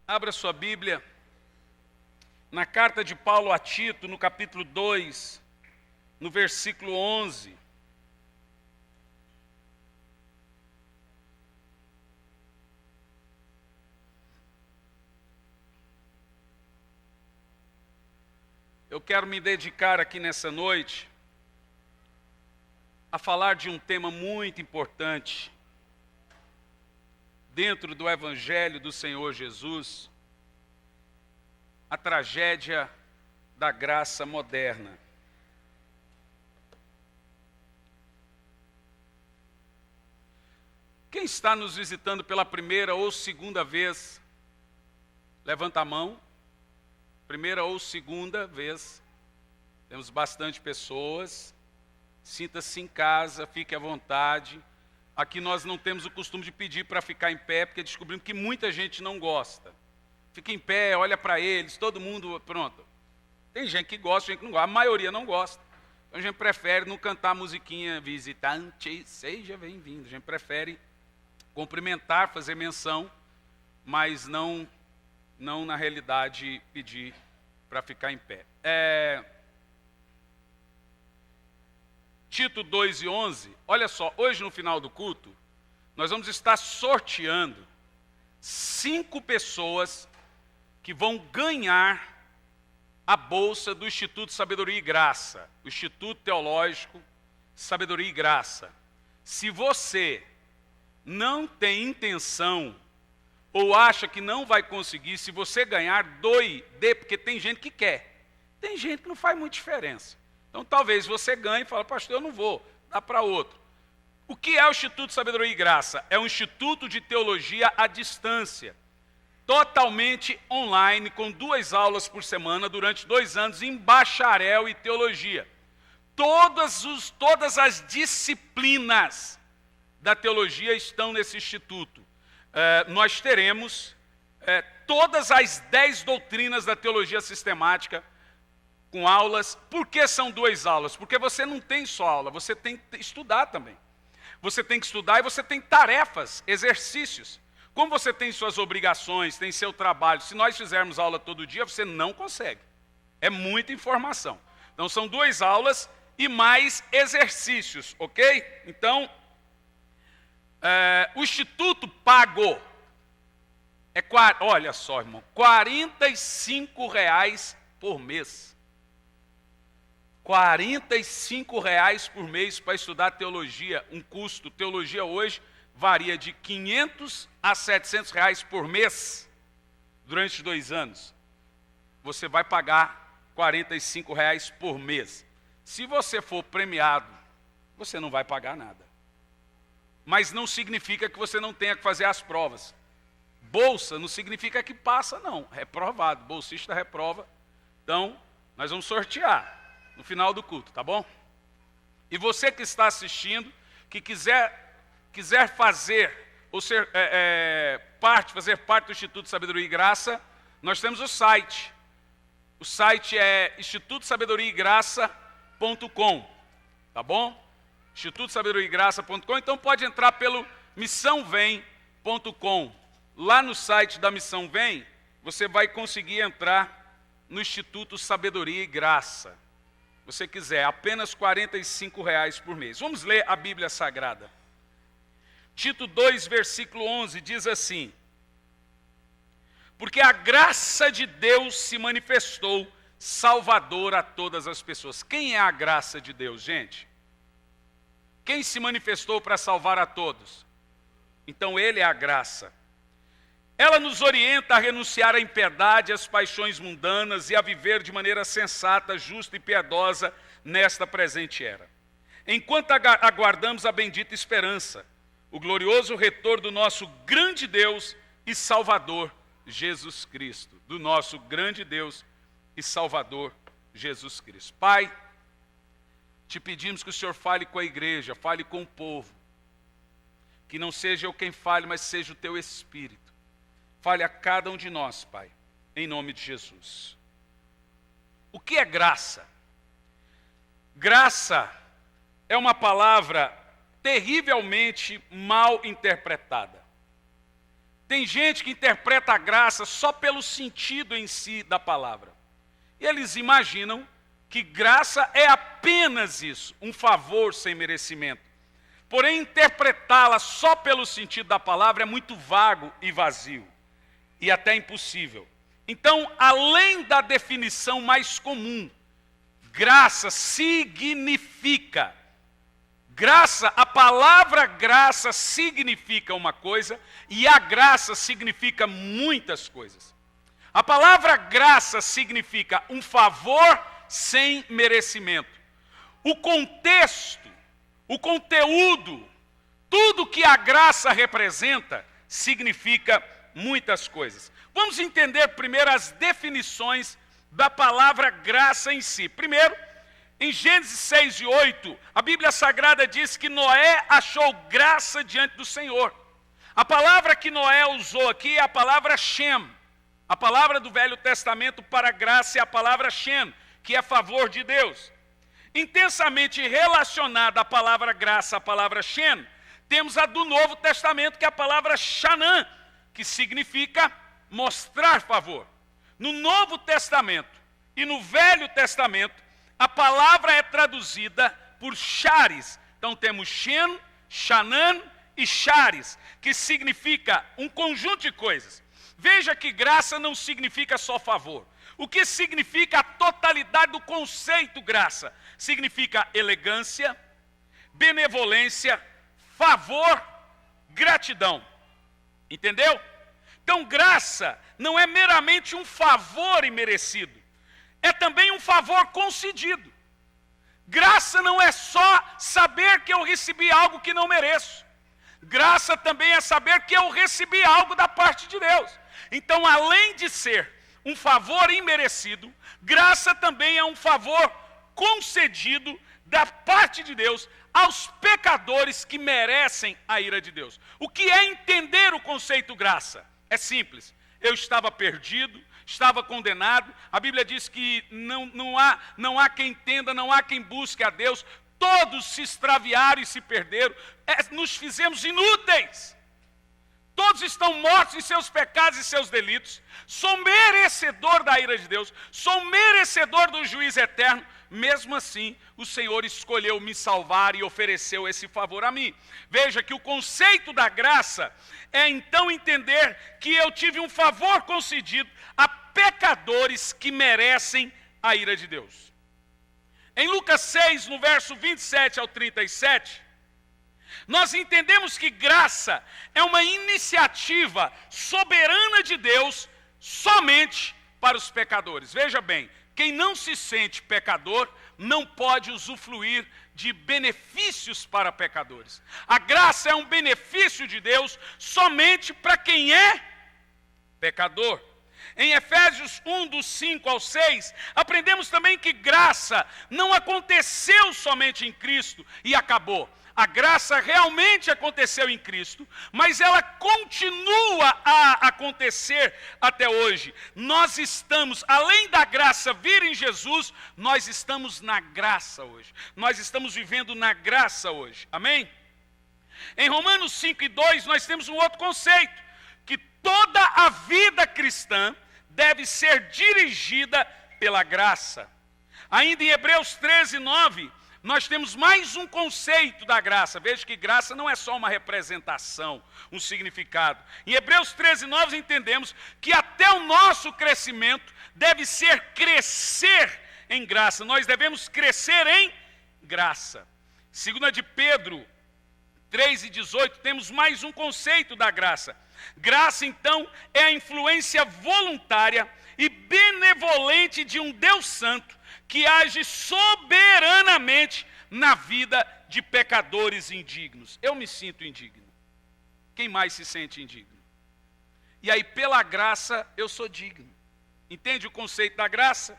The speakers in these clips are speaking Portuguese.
Abra sua Bíblia na carta de Paulo a Tito, no capítulo 2, no versículo 11. Eu quero me dedicar aqui nessa noite a falar de um tema muito importante dentro do Evangelho do Senhor Jesus, a tragédia da graça moderna. Quem está nos visitando pela primeira ou segunda vez, levanta a mão. Primeira ou segunda vez, temos bastante pessoas. Sinta-se em casa, fique à vontade. Aqui nós não temos o costume de pedir para ficar em pé, porque descobrimos que muita gente não gosta. Fica em pé, olha para eles, todo mundo, pronto. Tem gente que gosta, gente que não gosta, a maioria não gosta. Então a gente prefere não cantar a musiquinha visitante, seja bem-vindo. A gente prefere cumprimentar, fazer menção, mas não na realidade pedir para ficar em pé. Tito 2:11, olha só, hoje no final do culto, nós vamos estar sorteando 5 pessoas que vão ganhar a bolsa do Instituto Sabedoria e Graça, o Instituto Teológico Sabedoria e Graça. Se você não tem intenção ou acha que não vai conseguir, se você ganhar, dê, porque tem gente que quer. Tem gente que não faz muita diferença. Então, talvez você ganhe e fale, pastor, eu não vou, dá para outro. O que é o Instituto Sabedoria e Graça? É um instituto de teologia à distância, totalmente online, com 2 aulas por semana, durante 2 anos, em bacharel e teologia. Todas as disciplinas da teologia estão nesse instituto. Nós teremos todas as 10 doutrinas da teologia sistemática, com aulas. Por que são 2 aulas? Porque você não tem só aula, você tem que estudar também. Você tem que estudar e você tem tarefas, exercícios. Como você tem suas obrigações, tem seu trabalho, se nós fizermos aula todo dia, você não consegue. É muita informação. Então são 2 aulas e mais exercícios, ok? Então, o Instituto pago, olha só, irmão, R$45 por mês. R$45 por mês para estudar teologia, um custo. Teologia hoje varia de R$500 a R$700 por mês, durante 2 anos. Você vai pagar R$45 por mês. Se você for premiado, você não vai pagar nada. Mas não significa que você não tenha que fazer as provas. Bolsa não significa que passa, não. Reprovado, bolsista reprova. Então, nós vamos sortear no final do culto, tá bom? E você que está assistindo, que quiser fazer ou fazer parte do Instituto Sabedoria e Graça, nós temos o site. O site é institutosabedoriaegraça.com, tá bom? institutosabedoriaegraça.com. Então pode entrar pelo missãovem.com. Lá no site da Missão Vem, você vai conseguir entrar no Instituto Sabedoria e Graça. Você quiser, apenas R$45 por mês. Vamos ler a Bíblia Sagrada. Tito 2, versículo 11, diz assim: porque a graça de Deus se manifestou salvadora a todas as pessoas. Quem é a graça de Deus, gente? Quem se manifestou para salvar a todos? Então ele é a graça. Ela nos orienta a renunciar à impiedade, às paixões mundanas e a viver de maneira sensata, justa e piedosa nesta presente era. Enquanto aguardamos a bendita esperança, o glorioso retorno do nosso grande Deus e Salvador, Jesus Cristo. Do nosso grande Deus e Salvador, Jesus Cristo. Pai, te pedimos que o Senhor fale com a igreja, fale com o povo. Que não seja eu quem fale, mas seja o teu Espírito. Fale a cada um de nós, Pai, em nome de Jesus. O que é graça? Graça é uma palavra terrivelmente mal interpretada. Tem gente que interpreta a graça só pelo sentido em si da palavra. E eles imaginam que graça é apenas isso, um favor sem merecimento. Porém, interpretá-la só pelo sentido da palavra é muito vago e vazio, e até impossível. Então, além da definição mais comum, graça significa. Graça, a palavra graça significa uma coisa, e a graça significa muitas coisas. A palavra graça significa um favor sem merecimento. O contexto, o conteúdo, tudo que a graça representa, significa muitas coisas. Vamos entender primeiro as definições da palavra graça em si. Primeiro, em Gênesis 6 e 8, a Bíblia Sagrada diz que Noé achou graça diante do Senhor. A palavra que Noé usou aqui é a palavra Shem. A palavra do Velho Testamento para graça é a palavra Shem, que é a favor de Deus. Intensamente relacionada à palavra graça, à palavra Shem, temos a do Novo Testamento, que é a palavra Shanã, que significa mostrar favor. No Novo Testamento e no Velho Testamento, a palavra é traduzida por charis. Então temos Shem, Shanã e charis, que significa um conjunto de coisas. Veja que graça não significa só favor. O que significa a totalidade do conceito graça? Significa elegância, benevolência, favor, gratidão. Entendeu? Então graça não é meramente um favor imerecido. É também um favor concedido. Graça não é só saber que eu recebi algo que não mereço. Graça também é saber que eu recebi algo da parte de Deus. Então, além de ser um favor imerecido, graça também é um favor concedido da parte de Deus aos pecadores que merecem a ira de Deus. O que é entender o conceito graça? É simples. Eu estava perdido, estava condenado. A Bíblia diz que não há quem entenda, não há quem busque a Deus. Todos se extraviaram e se perderam. Nos fizemos inúteis. Todos estão mortos em seus pecados e seus delitos. Sou merecedor da ira de Deus. Sou merecedor do juízo eterno. Mesmo assim, o Senhor escolheu me salvar e ofereceu esse favor a mim. Veja que o conceito da graça é então entender que eu tive um favor concedido a pecadores que merecem a ira de Deus. Em Lucas 6, no verso 27 ao 37, nós entendemos que graça é uma iniciativa soberana de Deus somente para os pecadores. Veja bem, quem não se sente pecador não pode usufruir de benefícios para pecadores. A graça é um benefício de Deus somente para quem é pecador. Em Efésios 1, dos 5 ao 6, aprendemos também que graça não aconteceu somente em Cristo e acabou. A graça realmente aconteceu em Cristo, mas ela continua a acontecer até hoje. Nós estamos, além da graça vir em Jesus, nós estamos na graça hoje. Nós estamos vivendo na graça hoje. Amém? Em Romanos 5 e 2, nós temos um outro conceito, que toda a vida cristã deve ser dirigida pela graça. Ainda em Hebreus 13, 9, nós temos mais um conceito da graça. Veja que graça não é só uma representação, um significado. Em Hebreus 13, 9, entendemos que até o nosso crescimento deve ser crescer em graça. Nós devemos crescer em graça. 2 de Pedro 3 e 18, temos mais um conceito da graça. Graça, então, é a influência voluntária e benevolente de um Deus Santo que age soberanamente na vida de pecadores indignos. Eu me sinto indigno. Quem mais se sente indigno? E aí, pela graça, eu sou digno. Entende o conceito da graça?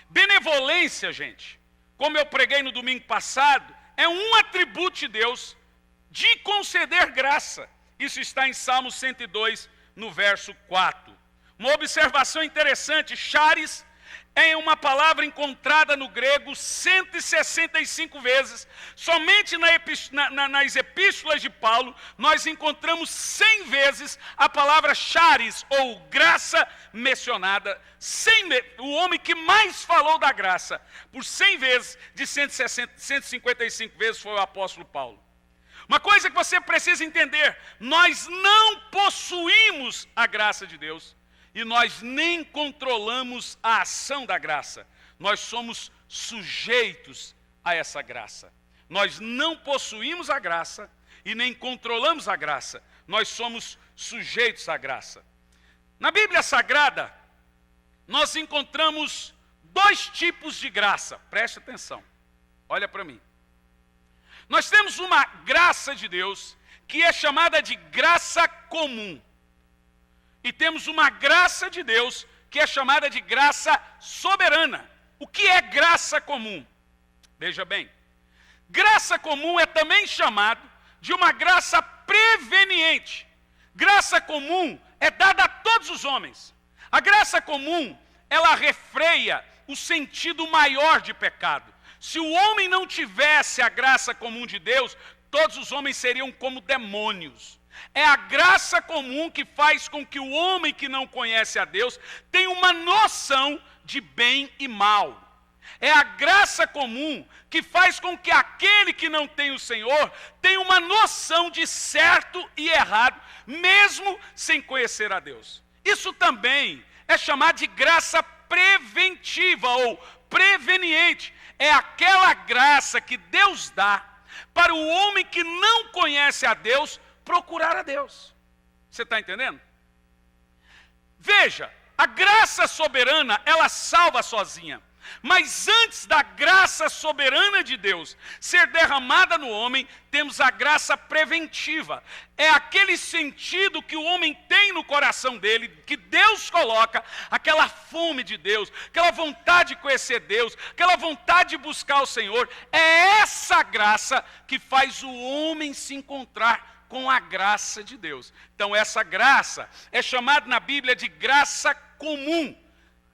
Benevolência, gente, como eu preguei no domingo passado, é um atributo de Deus de conceder graça. Isso está em Salmo 102, no verso 4. Uma observação interessante, charis é uma palavra encontrada no grego 165 vezes. Somente nas epístolas de Paulo, nós encontramos 100 vezes a palavra charis, ou graça, mencionada. O homem que mais falou da graça, por 100 vezes, de 155 vezes, foi o apóstolo Paulo. Uma coisa que você precisa entender: nós não possuímos a graça de Deus. E nós nem controlamos a ação da graça. Nós somos sujeitos a essa graça. Nós não possuímos a graça e nem controlamos a graça. Nós somos sujeitos à graça. Na Bíblia Sagrada, nós encontramos 2 tipos de graça. Preste atenção. Olha para mim. Nós temos uma graça de Deus que é chamada de graça comum. E temos uma graça de Deus que é chamada de graça soberana. O que é graça comum? Veja bem, graça comum é também chamado de uma graça preveniente. Graça comum é dada a todos os homens. A graça comum, ela refreia o sentido maior de pecado. Se o homem não tivesse a graça comum de Deus, todos os homens seriam como demônios. É a graça comum que faz com que o homem que não conhece a Deus tenha uma noção de bem e mal. É a graça comum que faz com que aquele que não tem o Senhor tenha uma noção de certo e errado, mesmo sem conhecer a Deus. Isso também é chamado de graça preventiva ou preveniente. É aquela graça que Deus dá para o homem que não conhece a Deus procurar a Deus. Você está entendendo? Veja, a graça soberana, ela salva sozinha. Mas antes da graça soberana de Deus ser derramada no homem, temos a graça preventiva. É aquele sentido que o homem tem no coração dele, que Deus coloca, aquela fome de Deus, aquela vontade de conhecer Deus, aquela vontade de buscar o Senhor. É essa graça que faz o homem se encontrar com a graça de Deus. Então essa graça é chamada na Bíblia de graça comum.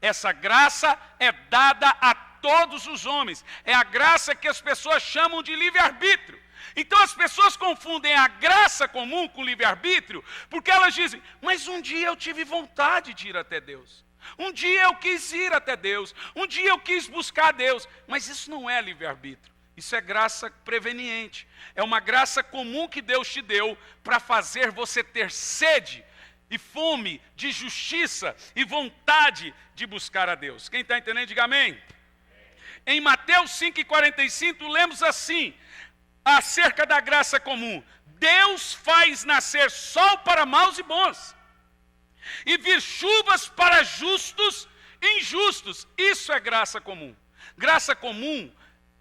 Essa graça é dada a todos os homens. É a graça que as pessoas chamam de livre-arbítrio. Então as pessoas confundem a graça comum com o livre-arbítrio, porque elas dizem, mas um dia eu tive vontade de ir até Deus. Um dia eu quis ir até Deus. Um dia eu quis buscar Deus. Mas isso não é livre-arbítrio. Isso é graça preveniente. É uma graça comum que Deus te deu para fazer você ter sede e fome de justiça e vontade de buscar a Deus. Quem está entendendo, diga amém. Em Mateus 5,45, lemos assim, acerca da graça comum. Deus faz nascer sol para maus e bons, e vir chuvas para justos e injustos. Isso é graça comum. Graça comum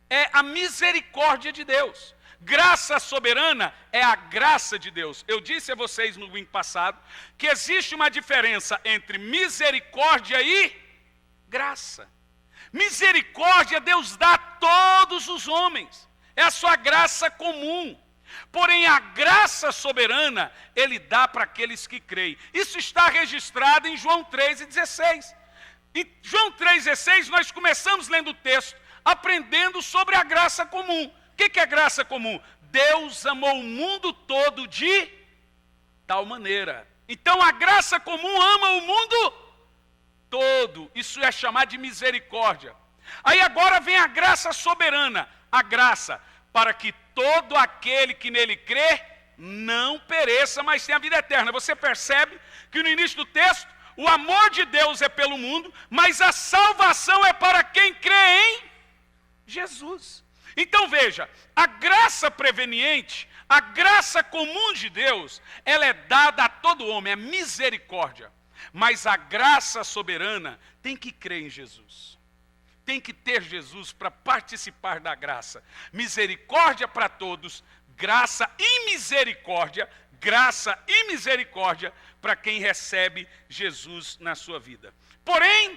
é a misericórdia de Deus. Graça soberana é a graça de Deus. Eu disse a vocês no domingo passado que existe uma diferença entre misericórdia e graça. Misericórdia Deus dá a todos os homens. É a sua graça comum. Porém, a graça soberana, Ele dá para aqueles que creem. Isso está registrado em João 3,16. Em João 3,16, nós começamos lendo o texto, aprendendo sobre a graça comum. O que é graça comum? Deus amou o mundo todo de tal maneira. Então a graça comum ama o mundo todo. Isso é chamado de misericórdia. Aí agora vem a graça soberana. A graça para que todo aquele que nele crê não pereça, mas tenha a vida eterna. Você percebe que no início do texto, o amor de Deus é pelo mundo, mas a salvação é para quem crê em Jesus. Então veja, a graça preveniente, a graça comum de Deus, ela é dada a todo homem, é misericórdia. Mas a graça soberana tem que crer em Jesus. Tem que ter Jesus para participar da graça. Misericórdia para todos, graça e misericórdia para quem recebe Jesus na sua vida. Porém,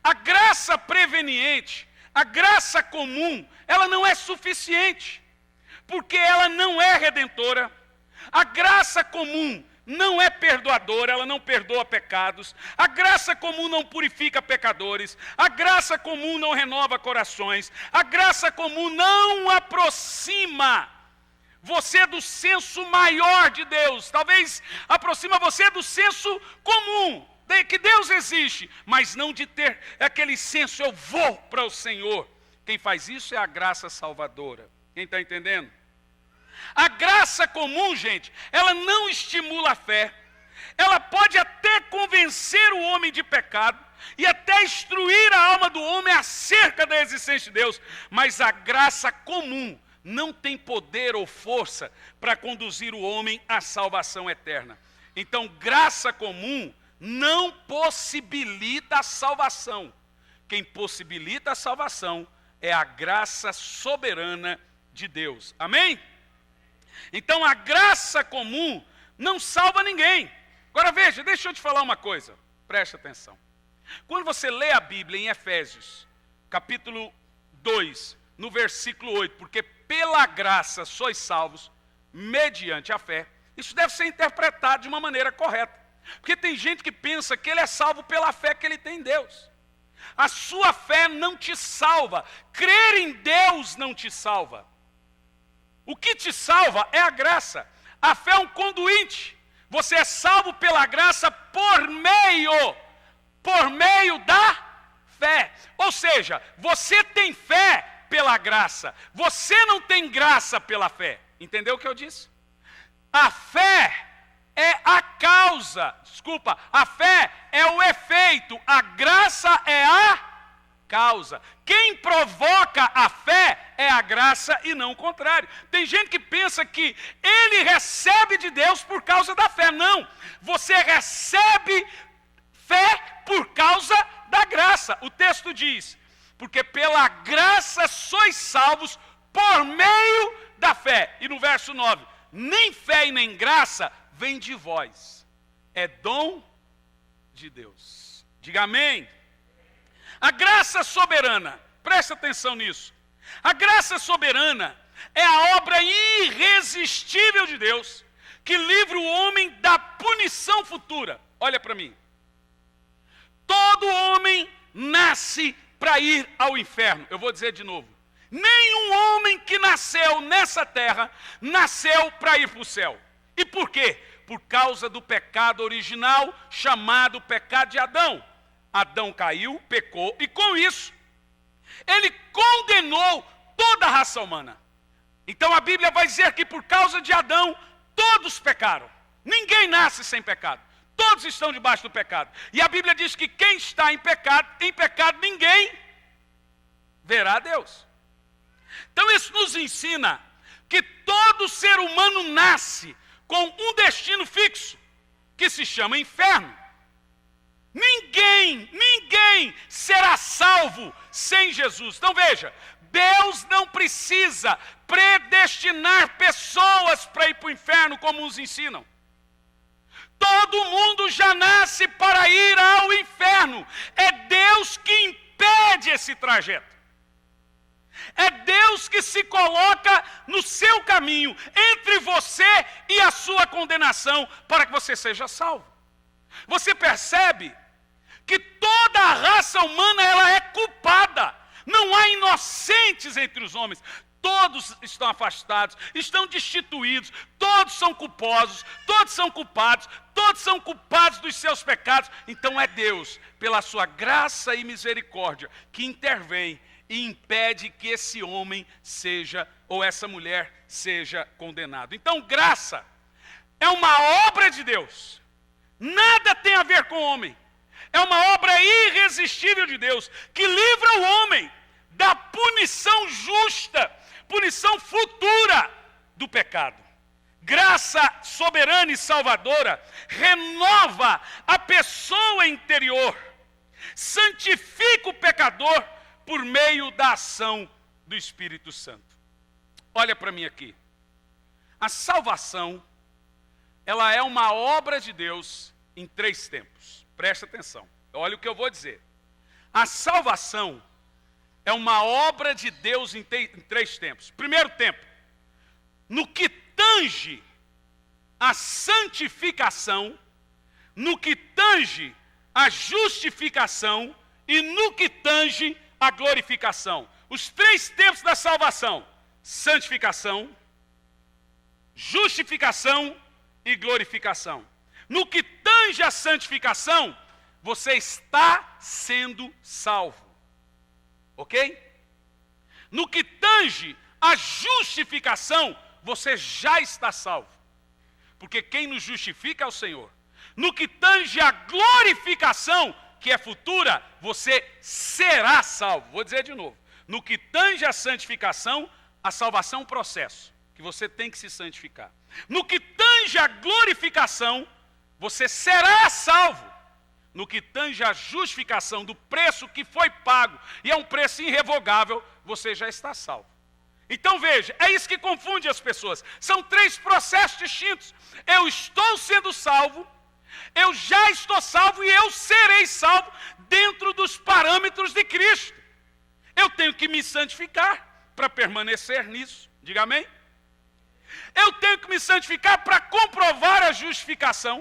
a graça preveniente, a graça comum, ela não é suficiente, porque ela não é redentora. A graça comum não é perdoadora, ela não perdoa pecados. A graça comum não purifica pecadores. A graça comum não renova corações. A graça comum não aproxima você do senso maior de Deus. Talvez aproxima você do senso comum, de que Deus existe, mas não de ter aquele senso, eu vou para o Senhor. Quem faz isso é a graça salvadora. Quem está entendendo? A graça comum, gente, ela não estimula a fé. Ela pode até convencer o homem de pecado e até instruir a alma do homem acerca da existência de Deus. Mas a graça comum não tem poder ou força para conduzir o homem à salvação eterna. Então, graça comum não possibilita a salvação. Quem possibilita a salvação é a graça soberana de Deus. Amém? Então a graça comum não salva ninguém. Agora veja, deixa eu te falar uma coisa, preste atenção. Quando você lê a Bíblia em Efésios, capítulo 2, no versículo 8, porque pela graça sois salvos, mediante a fé, isso deve ser interpretado de uma maneira correta. Porque tem gente que pensa que ele é salvo pela fé que ele tem em Deus. A sua fé não te salva, crer em Deus não te salva. O que te salva é a graça. A fé é um conduíte. Você é salvo pela graça por meio da fé. Ou seja, você tem fé pela graça. Você não tem graça pela fé. Entendeu o que eu disse? A fé é a causa. A fé é o efeito. A graça é a causa. Quem provoca a fé é a graça e não o contrário. Tem gente que pensa que ele recebe de Deus por causa da fé. Não, você recebe fé por causa da graça. O texto diz, porque pela graça sois salvos por meio da fé. E no verso 9, nem fé e nem graça vem de vós, é dom de Deus. Diga amém. A graça soberana, presta atenção nisso. A graça soberana é a obra irresistível de Deus que livra o homem da punição futura. Olha para mim. Todo homem nasce para ir ao inferno. Eu vou dizer de novo. Nenhum homem que nasceu nessa terra nasceu para ir para o céu. E por quê? Por causa do pecado original chamado pecado de Adão. Adão caiu, pecou, e com isso, ele condenou toda a raça humana. Então a Bíblia vai dizer que por causa de Adão, todos pecaram. Ninguém nasce sem pecado. Todos estão debaixo do pecado. E a Bíblia diz que quem está em pecado ninguém verá a Deus. Então isso nos ensina que todo ser humano nasce com um destino fixo, que se chama inferno. Ninguém será salvo sem Jesus. Então veja, Deus não precisa predestinar pessoas para ir para o inferno como nos ensinam. Todo mundo já nasce para ir ao inferno. É Deus que impede esse trajeto. É Deus que se coloca no seu caminho, entre você e a sua condenação, para que você seja salvo. Você percebe que toda a raça humana ela é culpada. Não há inocentes entre os homens. Todos estão afastados, estão destituídos, todos são culposos, todos são culpados, todos são culpados dos seus pecados. Então é Deus, pela sua graça e misericórdia, que intervém e impede que esse homem seja, ou essa mulher seja condenado. Então graça é uma obra de Deus. Nada tem a ver com o homem. É uma obra irresistível de Deus, que livra o homem da punição justa, punição futura do pecado. Graça soberana e salvadora renova a pessoa interior, santifica o pecador por meio da ação do Espírito Santo. Olha para mim aqui. A salvação, ela é uma obra de Deus em 3 tempos. Presta atenção. Olha o que eu vou dizer. A salvação é uma obra de Deus em 3 tempos. Primeiro tempo, no que tange a santificação, no que tange a justificação e no que tange a glorificação. Os 3 tempos da salvação: santificação, justificação e glorificação. No que tange a santificação, você está sendo salvo. Ok? No que tange a justificação, você já está salvo. Porque quem nos justifica é o Senhor. No que tange a glorificação, que é futura, você será salvo. Vou dizer de novo. No que tange a santificação, a salvação é um processo, que você tem que se santificar. No que tange a glorificação, você será salvo. No que tange a justificação do preço que foi pago, e é um preço irrevogável, você já está salvo. Então veja, é isso que confunde as pessoas. São 3 processos distintos. Eu estou sendo salvo, eu já estou salvo e eu serei salvo dentro dos parâmetros de Cristo. Eu tenho que me santificar para permanecer nisso. Diga amém? Eu tenho que me santificar para comprovar a justificação.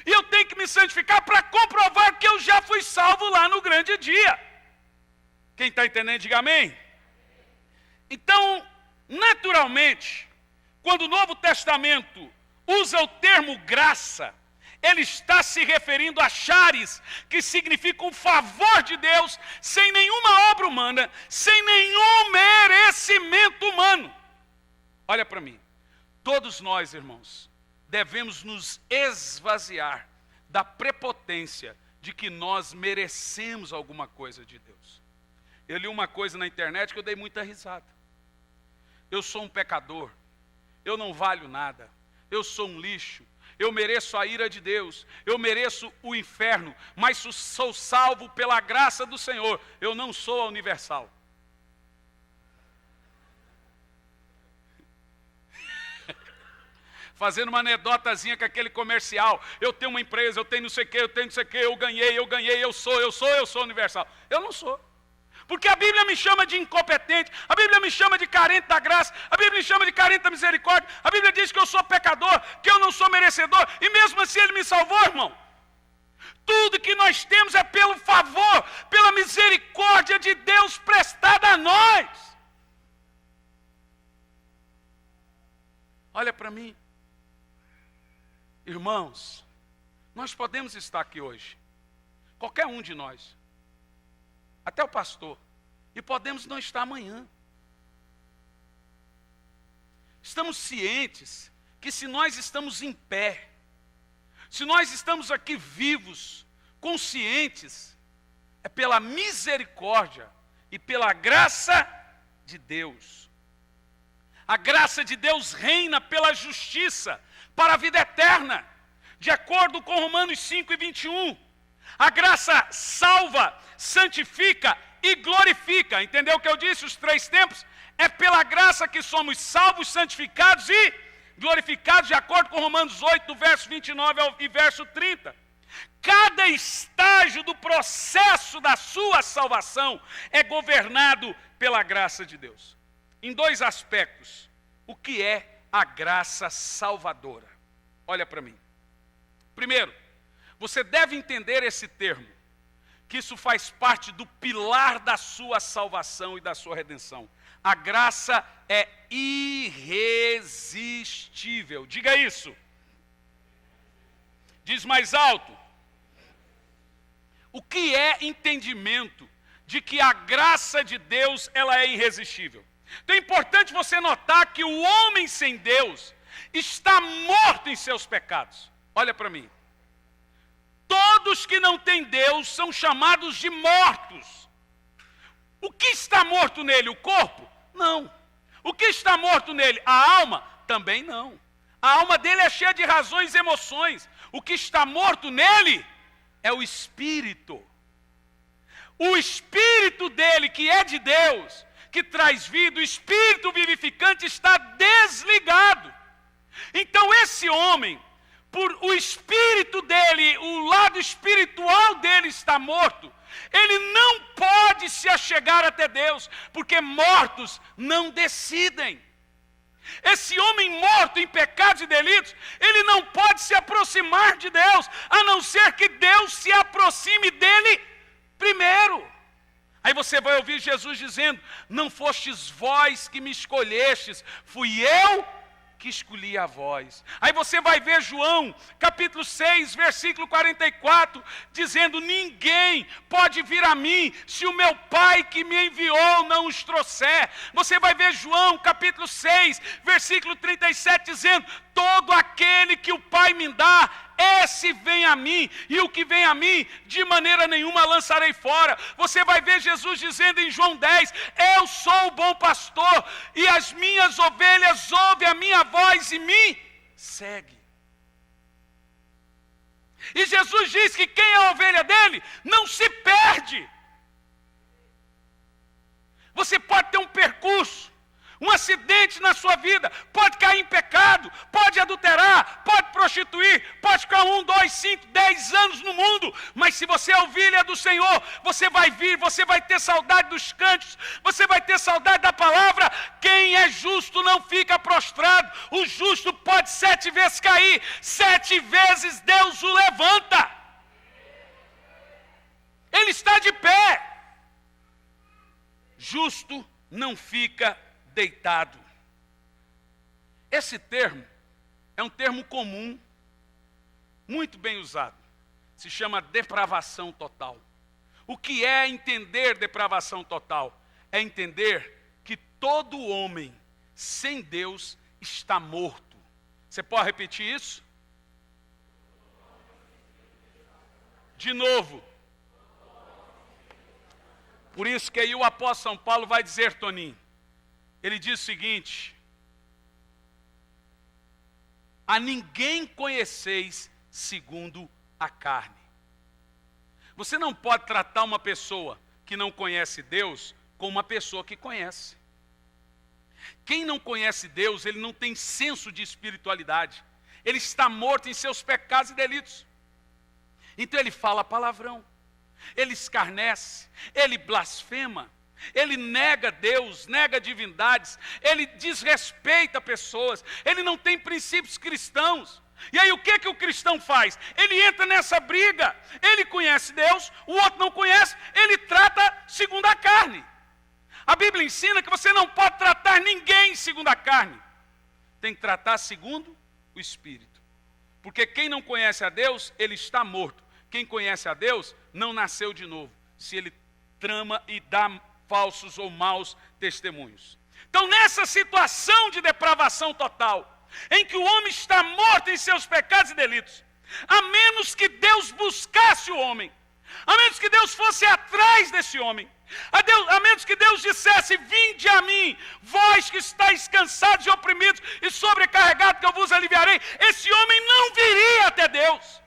E eu tenho que me santificar para comprovar que eu já fui salvo lá no grande dia. Quem está entendendo, diga amém. Então, naturalmente, quando o Novo Testamento usa o termo graça, ele está se referindo a charis, que significa um favor de Deus, sem nenhuma obra humana, sem nenhum merecimento humano. Olha para mim, todos nós, irmãos, devemos nos esvaziar da prepotência de que nós merecemos alguma coisa de Deus. Eu li uma coisa na internet que eu dei muita risada. Eu sou um pecador, eu não valho nada, eu sou um lixo, eu mereço a ira de Deus, eu mereço o inferno, mas sou salvo pela graça do Senhor, eu não sou a universal. Fazendo uma anedotazinha com aquele comercial, eu tenho uma empresa, eu tenho não sei o que, eu tenho não sei o que, eu ganhei, eu sou universal. Eu não sou. Porque a Bíblia me chama de incompetente, a Bíblia me chama de carente da graça, a Bíblia me chama de carente da misericórdia, a Bíblia diz que eu sou pecador, que eu não sou merecedor, e mesmo assim Ele me salvou, irmão. Tudo que nós temos é pelo favor, pela misericórdia de Deus prestada a nós. Olha para mim. Irmãos, nós podemos estar aqui hoje, qualquer um de nós, até o pastor, e podemos não estar amanhã. Estamos cientes que se nós estamos em pé, se nós estamos aqui vivos, conscientes, é pela misericórdia e pela graça de Deus. A graça de Deus reina pela justiça para a vida eterna, de acordo com Romanos 5:21. A graça salva, santifica e glorifica. Entendeu o que eu disse? Os 3 tempos. É pela graça que somos salvos, santificados e glorificados, de acordo com Romanos 8, do verso 29 e verso 30. Cada estágio do processo da sua salvação é governado pela graça de Deus. Em 2 aspectos. O que é a graça salvadora? Olha para mim. Primeiro, você deve entender esse termo, que isso faz parte do pilar da sua salvação e da sua redenção. A graça é irresistível. Diga isso. Diz mais alto. O que é entendimento de que a graça de Deus ela é irresistível? Então é importante você notar que o homem sem Deus está morto em seus pecados. Olha para mim. Todos que não têm Deus são chamados de mortos. O que está morto nele? O corpo? Não. O que está morto nele? A alma? Também não. A alma dele é cheia de razões e emoções. O que está morto nele é o espírito. O espírito dele, que é de Deus, que traz vida, o espírito vivificante está desligado. Então esse homem, por o espírito dele, o lado espiritual dele está morto, ele não pode se achegar até Deus, porque mortos não decidem. Esse homem morto em pecados e delitos, ele não pode se aproximar de Deus, a não ser que Deus se aproxime dele primeiro. Aí você vai ouvir Jesus dizendo: não fostes vós que me escolhestes, fui eu que escolhi a vós. Aí você vai ver João, capítulo 6, versículo 44, dizendo: ninguém pode vir a mim, se o meu Pai que me enviou não os trouxer. Você vai ver João, capítulo 6, versículo 37, dizendo: todo aquele que o Pai me dá, esse vem a mim, e o que vem a mim, de maneira nenhuma lançarei fora. Você vai ver Jesus dizendo em João 10, eu sou o bom pastor, e as minhas ovelhas ouvem a minha voz e me segue. E Jesus diz que quem é a ovelha dele, não se perde. Você pode ter um percurso, um acidente na sua vida, pode cair em pecado, pode adulterar, pode prostituir, pode ficar 1, 2, 5, 10 anos no mundo, mas se você é ovelha do Senhor, você vai vir, você vai ter saudade dos cânticos, você vai ter saudade da palavra. Quem é justo não fica prostrado, o justo pode 7 vezes cair, 7 vezes Deus o levanta. Ele está de pé. Justo não fica deitado. Esse termo é um termo comum, muito bem usado. Se chama depravação total. O que é entender depravação total? É entender que todo homem sem Deus está morto. Você pode repetir isso? De novo. Por isso que aí o apóstolo São Paulo vai dizer, Toninho, ele diz o seguinte: a ninguém conheceis segundo a carne. Você não pode tratar uma pessoa que não conhece Deus como uma pessoa que conhece. Quem não conhece Deus, ele não tem senso de espiritualidade. Ele está morto em seus pecados e delitos. Então ele fala palavrão, ele escarnece, ele blasfema, ele nega Deus, nega divindades, ele desrespeita pessoas, ele não tem princípios cristãos. E aí o que o cristão faz? Ele entra nessa briga, ele conhece Deus, o outro não conhece, ele trata segundo a carne. A Bíblia ensina que você não pode tratar ninguém segundo a carne, tem que tratar segundo o Espírito. Porque quem não conhece a Deus, ele está morto. Quem conhece a Deus, não nasceu de novo, se ele trama e dá falsos ou maus testemunhos. Então, nessa situação de depravação total, em que o homem está morto em seus pecados e delitos, a menos que Deus buscasse o homem, a menos que Deus fosse atrás desse homem, a menos que Deus dissesse: vinde a mim, vós que estáis cansados e oprimidos e sobrecarregados, que eu vos aliviarei, esse homem não viria até Deus.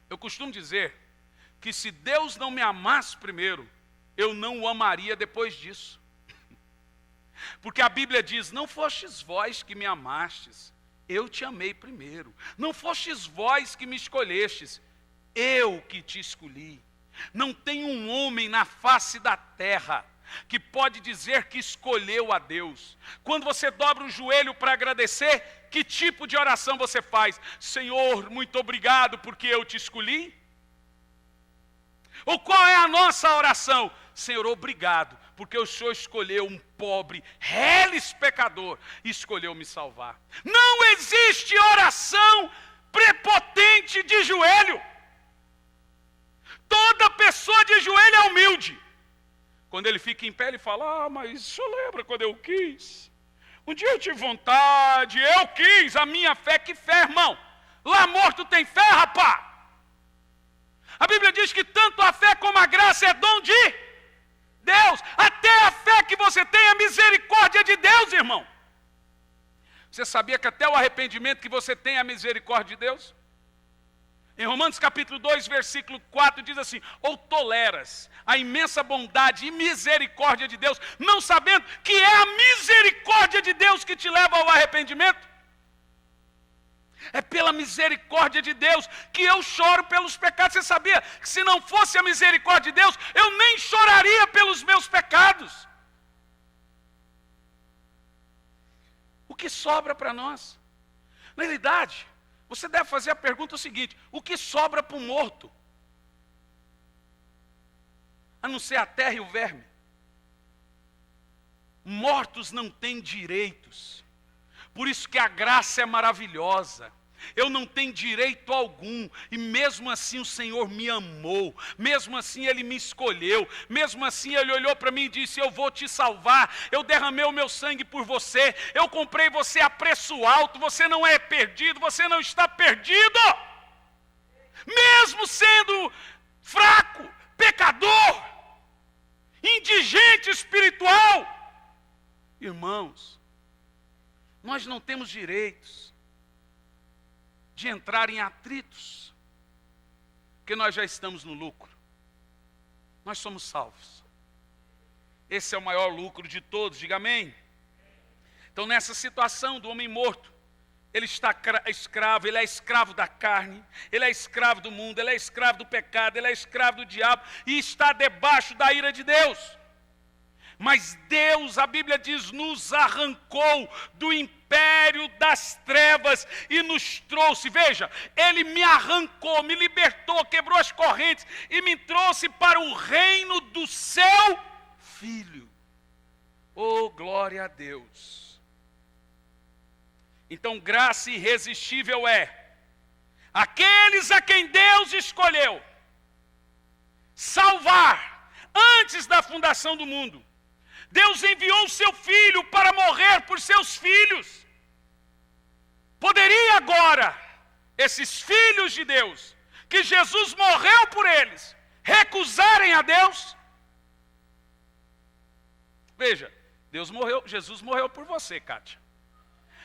Eu costumo dizer que se Deus não me amasse primeiro, eu não o amaria depois disso. Porque a Bíblia diz: não fostes vós que me amastes, eu te amei primeiro. Não fostes vós que me escolhestes, eu que te escolhi. Não tem um homem na face da terra que pode dizer que escolheu a Deus. Quando você dobra o joelho para agradecer, que tipo de oração você faz? Senhor, muito obrigado porque eu te escolhi? Ou qual é a nossa oração? Senhor, obrigado porque o Senhor escolheu um pobre, reles pecador e escolheu me salvar. Não existe oração prepotente de joelho. Toda pessoa de joelho é humilde. Quando ele fica em pé, ele fala: ah, mas o senhor lembra quando eu quis? Um dia eu tive vontade, eu quis, a minha fé. Que fé, irmão? Lá morto tem fé, rapá? A Bíblia diz que tanto a fé como a graça é dom de Deus. Até a fé que você tem é misericórdia de Deus, irmão. Você sabia que até o arrependimento que você tem é a misericórdia de Deus? Em Romanos capítulo 2, versículo 4, diz assim: ou toleras a imensa bondade e misericórdia de Deus, não sabendo que é a misericórdia de Deus que te leva ao arrependimento? É pela misericórdia de Deus que eu choro pelos pecados. Você sabia que se não fosse a misericórdia de Deus, eu nem choraria pelos meus pecados? que sobra para nós? Na realidade, você deve fazer a pergunta seguinte: o que sobra para o morto? A não ser a terra e o verme. Mortos não têm direitos. Por isso que a graça é maravilhosa. Eu não tenho direito algum, e mesmo assim o Senhor me amou, mesmo assim Ele me escolheu, mesmo assim Ele olhou para mim e disse: eu vou te salvar, eu derramei o meu sangue por você, eu comprei você a preço alto, você não é perdido, você não está perdido, mesmo sendo fraco, pecador, indigente espiritual. Irmãos, nós não temos direitos de entrar em atritos, porque nós já estamos no lucro. Nós somos salvos. Esse é o maior lucro de todos, diga amém. Então, nessa situação do homem morto, ele está escravo, ele é escravo da carne, ele é escravo do mundo, ele é escravo do pecado, ele é escravo do diabo, e está debaixo da ira de Deus. Mas Deus, a Bíblia diz, nos arrancou do império das trevas e nos trouxe. Veja, Ele me arrancou, me libertou, quebrou as correntes e me trouxe para o reino do seu Filho. Oh, glória a Deus! Então, graça irresistível é aqueles a quem Deus escolheu salvar antes da fundação do mundo. Deus enviou o seu Filho para morrer por seus filhos. Poderia agora, esses filhos de Deus, que Jesus morreu por eles, recusarem a Deus? Veja, Jesus morreu por você, Kátia.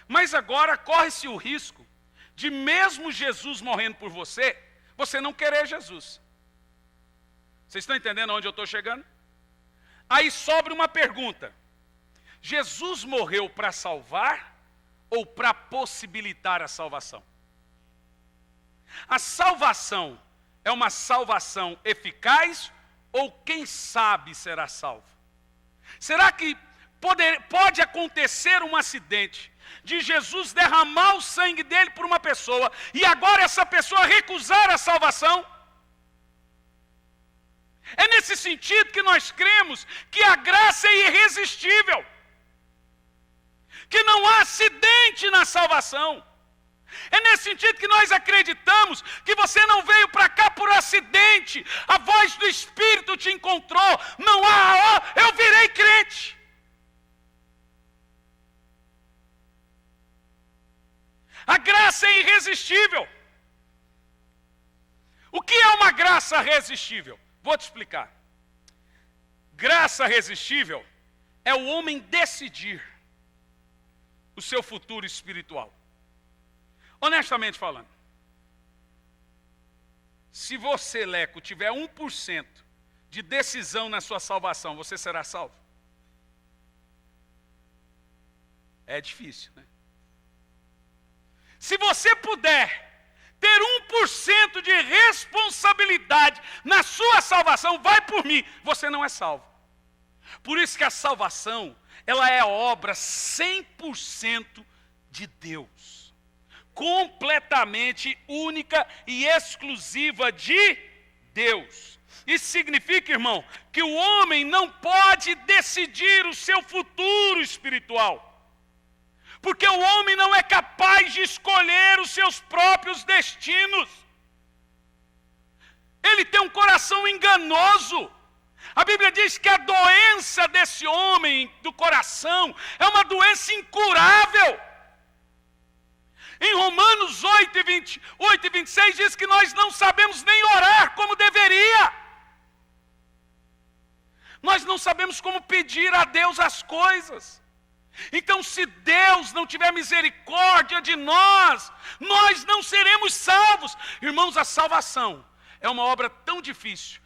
Mas agora corre-se o risco de, mesmo Jesus morrendo por você, você não querer Jesus. Vocês estão entendendo aonde eu estou chegando? Aí sobra uma pergunta: Jesus morreu para salvar ou para possibilitar a salvação? A salvação é uma salvação eficaz ou quem sabe será salvo? Será que pode acontecer um acidente de Jesus derramar o sangue dele por uma pessoa e agora essa pessoa recusar a salvação? É nesse sentido que nós cremos que a graça é irresistível, que não há acidente na salvação. É nesse sentido que nós acreditamos que você não veio para cá por acidente, a voz do Espírito te encontrou, não há, eu virei crente. A graça é irresistível. O que é uma graça irresistível? Vou te explicar. Graça irresistível é o homem decidir o seu futuro espiritual. Honestamente falando, se você, Leco, tiver 1% de decisão na sua salvação, você será salvo? É difícil, né? Se você puder ter 1% de responsabilidade na sua salvação, vai por mim, você não é salvo. Por isso que a salvação, ela é obra 100% de Deus, completamente única e exclusiva de Deus. Isso significa, irmão, que o homem não pode decidir o seu futuro espiritual. Porque o homem não é capaz de escolher os seus próprios destinos. Ele tem um coração enganoso. A Bíblia diz que a doença desse homem do coração é uma doença incurável. Em Romanos 8 e 26 diz que nós não sabemos nem orar como deveria. Nós não sabemos como pedir a Deus as coisas. Então, se Deus não tiver misericórdia de nós, nós não seremos salvos. Irmãos, a salvação é uma obra tão difícil,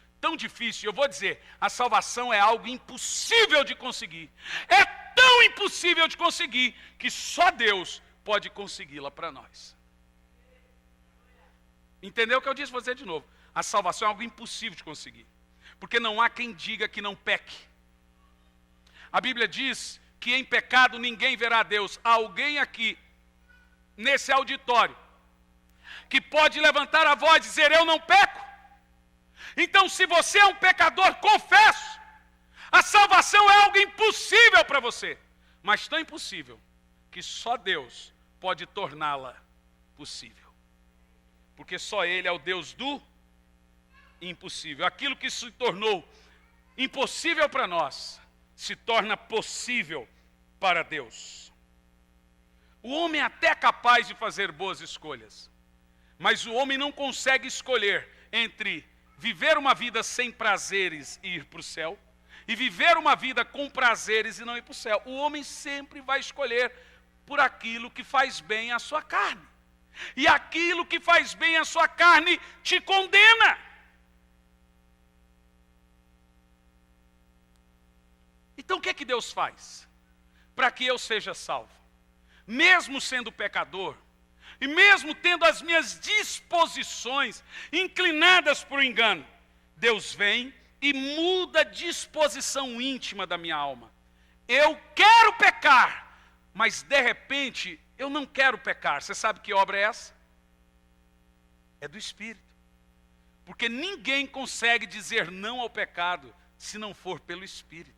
eu vou dizer, a salvação é algo impossível de conseguir. É tão impossível de conseguir que só Deus pode consegui-la para nós. Entendeu o que eu disse? Vou dizer de novo. A salvação é algo impossível de conseguir, porque não há quem diga que não peque. A Bíblia diz que em pecado ninguém verá Deus. Há alguém aqui, nesse auditório, que pode levantar a voz e dizer: eu não peco? Então, se você é um pecador, confesso, a salvação é algo impossível para você, mas tão impossível que só Deus pode torná-la possível, porque só Ele é o Deus do impossível. Aquilo que se tornou impossível para nós se torna possível para Deus. O homem é até capaz de fazer boas escolhas, mas o homem não consegue escolher entre viver uma vida sem prazeres e ir para o céu, e viver uma vida com prazeres e não ir para o céu. O homem sempre vai escolher por aquilo que faz bem à sua carne. E aquilo que faz bem à sua carne te condena. Então o que é que Deus faz para que eu seja salvo? Mesmo sendo pecador, e mesmo tendo as minhas disposições inclinadas para o engano, Deus vem e muda a disposição íntima da minha alma. Eu quero pecar, mas de repente eu não quero pecar. Você sabe que obra é essa? É do Espírito. Porque ninguém consegue dizer não ao pecado se não for pelo Espírito.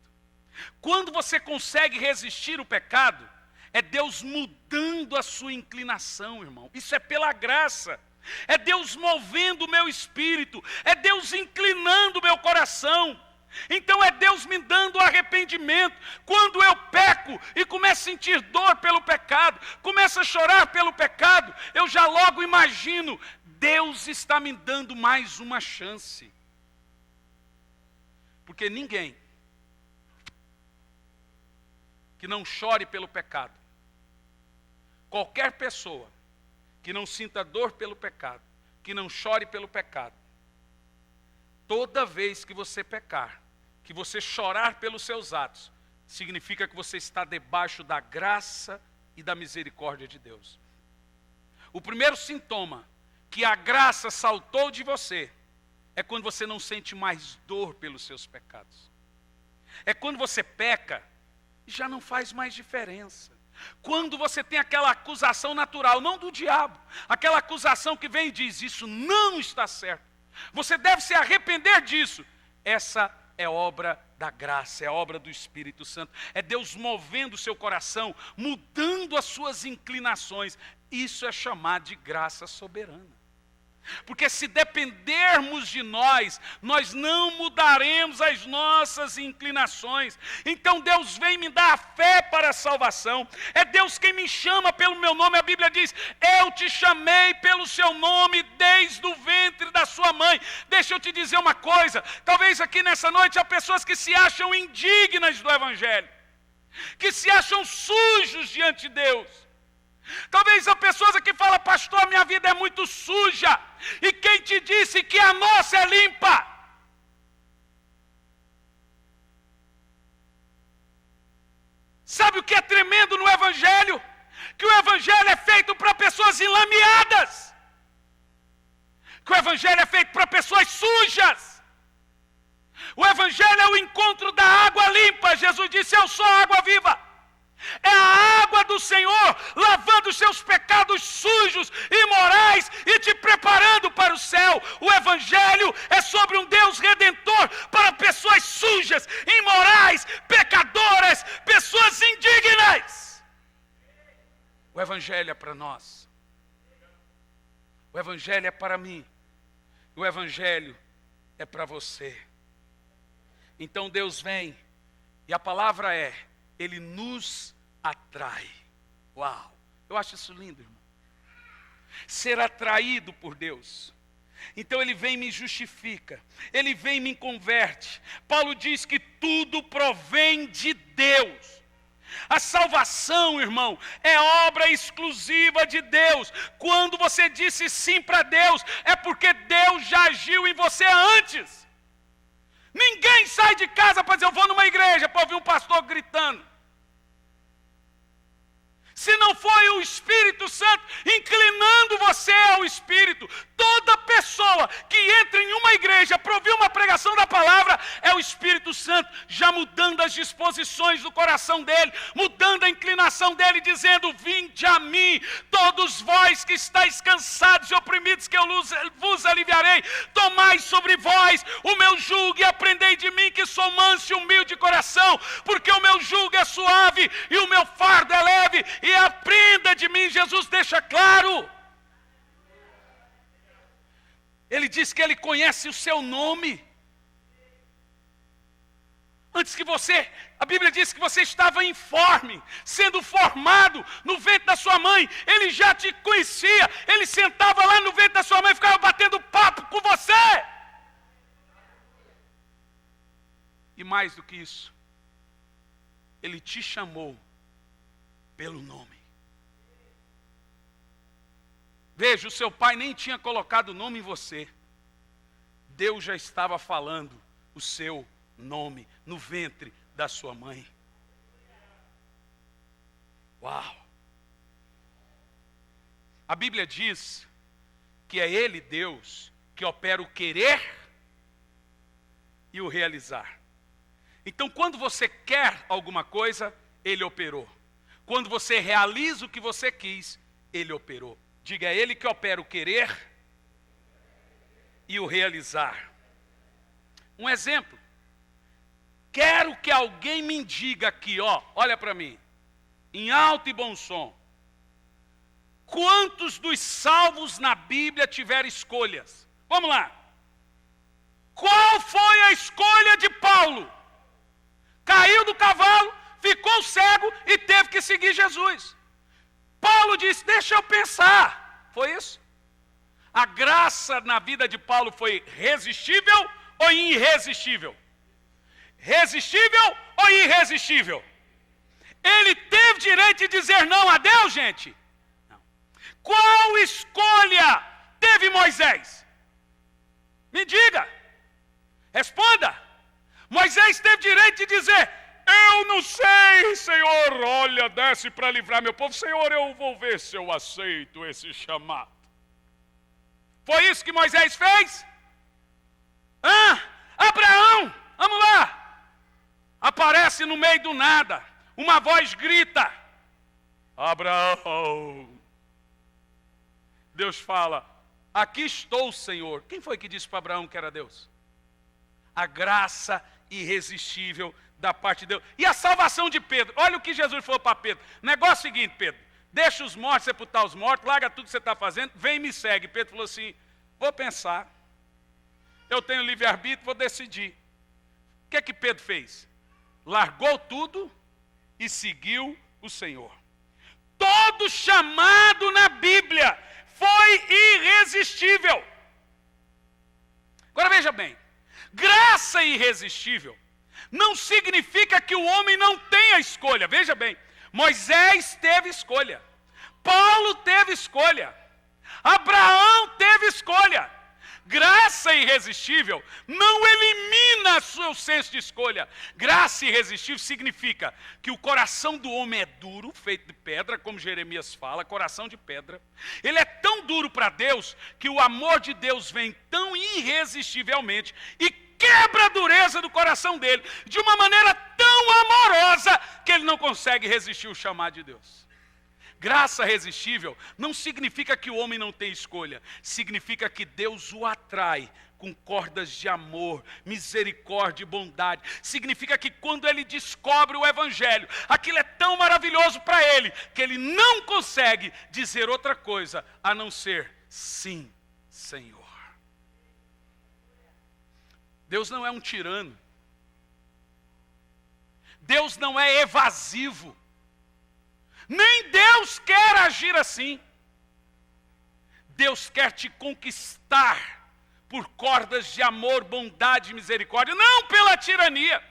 Quando você consegue resistir o pecado, é Deus mudando a sua inclinação, irmão. Isso é pela graça. É Deus movendo o meu espírito. É Deus inclinando o meu coração. Então é Deus me dando arrependimento. Quando eu peco e começo a sentir dor pelo pecado, começo a chorar pelo pecado, eu já logo imagino: Deus está me dando mais uma chance. Porque ninguém que não chore pelo pecado, qualquer pessoa que não sinta dor pelo pecado, que não chore pelo pecado, toda vez que você pecar, que você chorar pelos seus atos, significa que você está debaixo da graça e da misericórdia de Deus. O primeiro sintoma que a graça saltou de você é quando você não sente mais dor pelos seus pecados. É quando você peca e já não faz mais diferença. Quando você tem aquela acusação natural, não do diabo, aquela acusação que vem e diz: isso não está certo, você deve se arrepender disso. Essa é obra da graça, é obra do Espírito Santo. É Deus movendo o seu coração, mudando as suas inclinações. Isso é chamado de graça soberana. Porque se dependermos de nós, nós não mudaremos as nossas inclinações. Então Deus vem me dar a fé para a salvação. É Deus quem me chama pelo meu nome. A Bíblia diz: eu te chamei pelo seu nome desde o ventre da sua mãe. Deixa eu te dizer uma coisa. Talvez aqui nessa noite há pessoas que se acham indignas do Evangelho, que se acham sujos diante de Deus. Talvez há pessoas aqui que falam: pastor, minha vida é muito suja. E quem te disse que a nossa é limpa? Sabe o que é tremendo no Evangelho? Que o Evangelho é feito para pessoas enlameadas. Que o Evangelho é feito para pessoas sujas. O Evangelho é o encontro da água limpa. Jesus disse: eu sou a água viva. É a água do Senhor lavando os seus pecados sujos, imorais, e te preparando para o céu. O Evangelho é sobre um Deus redentor para pessoas sujas, imorais, pecadoras, pessoas indignas. O Evangelho é para nós. O Evangelho é para mim. O Evangelho é para você. Então Deus vem, e a palavra é: Ele nos atrai. Uau! Eu acho isso lindo, irmão. Ser atraído por Deus. Então Ele vem e me justifica. Ele vem e me converte. Paulo diz que tudo provém de Deus. A salvação, irmão, é obra exclusiva de Deus. Quando você disse sim para Deus, é porque Deus já agiu em você antes. Ninguém sai de casa para dizer: eu vou numa igreja para ouvir um pastor gritando. se não foi o Espírito Santo inclinando você ao Espírito. Toda pessoa que entra em uma igreja para ouvir uma pregação da palavra, é o Espírito Santo já mudando as disposições do coração dele, mudando a inclinação dele, dizendo: vinde a mim, todos vós que estáis cansados e oprimidos, que eu vos aliviarei. Tomai sobre vós o meu jugo e aprendei de mim, que sou manso e humilde de coração, porque o meu jugo é suave e o meu fardo é leve, e aprenda de mim. Jesus deixa claro. Ele diz que ele conhece o seu nome. Antes que você, a Bíblia diz que você estava informe, sendo formado no ventre da sua mãe. Ele já te conhecia. Ele sentava lá no ventre da sua mãe e ficava batendo papo com você. E mais do que isso, ele te chamou pelo nome. Veja, o seu pai nem tinha colocado o nome em você. Deus já estava falando o seu nome no ventre da sua mãe. Uau! A Bíblia diz que é Ele, Deus, que opera o querer e o realizar. Então, quando você quer alguma coisa, Ele operou. Quando você realiza o que você quis, Ele operou. Diga: é Ele que opera o querer e o realizar. Um exemplo. Quero que alguém me diga aqui, olha para mim, em alto e bom som. Quantos dos salvos na Bíblia tiveram escolhas? Vamos lá. Qual foi a escolha de Paulo? Caiu do cavalo, ficou cego e teve que seguir Jesus. Paulo disse: deixa eu pensar. Foi isso? A graça na vida de Paulo foi resistível ou irresistível? Resistível ou irresistível? Ele teve direito de dizer não a Deus, gente? Não. Qual escolha teve Moisés? Me diga. Responda. Moisés teve direito de dizer: eu não sei, Senhor, olha, desce para livrar meu povo. Senhor, eu vou ver se eu aceito esse chamado. Foi isso que Moisés fez? Abraão, vamos lá. Aparece no meio do nada, uma voz grita: Abraão. Deus fala: aqui estou, Senhor. Quem foi que disse para Abraão que era Deus? A graça irresistível da parte de Deus. E a salvação de Pedro? Olha o que Jesus falou para Pedro. Negócio é o seguinte, Pedro: deixa os mortos sepultar os mortos, larga tudo que você está fazendo, vem e me segue. Pedro falou assim: vou pensar, eu tenho livre-arbítrio, vou decidir. O que é que Pedro fez? Largou tudo e seguiu o Senhor. Todo chamado na Bíblia foi irresistível. Agora veja bem, graça irresistível não significa que o homem não tenha escolha. Veja bem, Moisés teve escolha, Paulo teve escolha, Abraão teve escolha. Graça irresistível não elimina o senso de escolha. Graça irresistível significa que o coração do homem é duro, feito de pedra, como Jeremias fala, coração de pedra. Ele é tão duro para Deus que o amor de Deus vem tão irresistivelmente e quebra a dureza do coração dele de uma maneira tão amorosa que ele não consegue resistir ao chamado de Deus. Graça irresistível não significa que o homem não tem escolha, significa que Deus o atrai com cordas de amor, misericórdia e bondade. Significa que quando ele descobre o Evangelho, aquilo é tão maravilhoso para ele, que ele não consegue dizer outra coisa a não ser sim, Senhor. Deus não é um tirano. Deus não é evasivo. Nem Deus quer agir assim. Deus quer te conquistar por cordas de amor, bondade e misericórdia, não pela tirania.